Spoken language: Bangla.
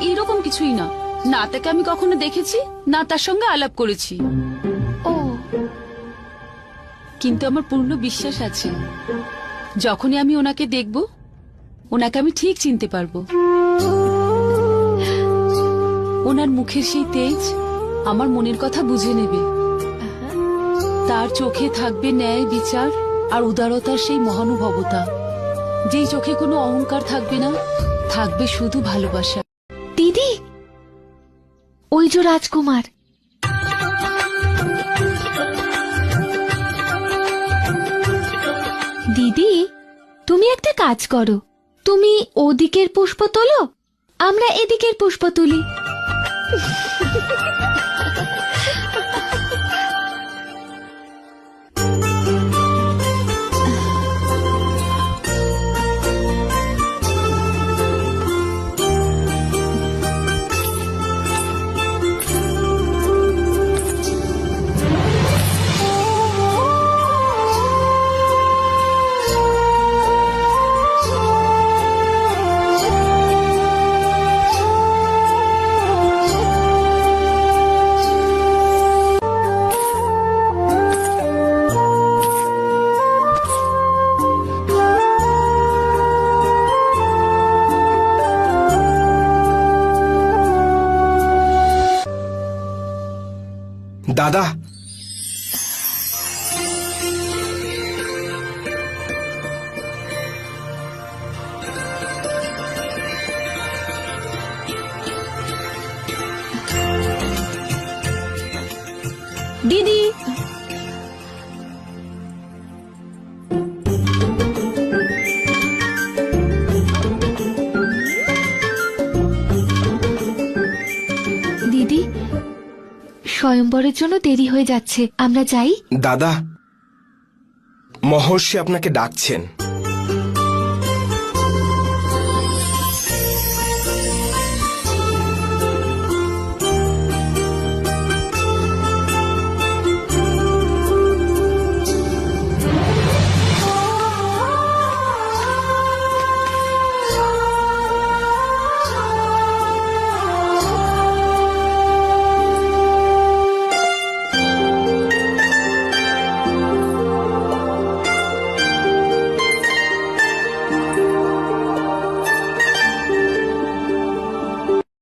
এইরকম কিছুই না। না তাকে আমি কখনো দেখেছি, না তার সঙ্গে আলাপ করেছি। ও, কিন্তু আমার পূর্ণ বিশ্বাস আছে, যখনই আমি ওনাকে দেখব, ওনাকে আমি ঠিক চিনতে পারবো। ওনার মুখের সেই তেজ আমার মনের কথা বুঝে নেবে। তার চোখে থাকবে ন্যায় বিচার আর উদারতার সেই মহানুভবতা, যেই চোখে কোনো অহংকার থাকবে না, থাকবে শুধু ভালোবাসা। দিদি, ওই যে রাজকুমার। দিদি, তুমি একটা কাজ করো, তুমি ওদিকের পুষ্প তোলো, আমরা এদিকের পুষ্প তুলি। দাদা, দিদি, দিদি, স্বয়ংবরের জন্য দেরি হয়ে যাচ্ছে, আমরা যাই। দাদা, মহর্ষি আপনাকে ডাকছেন।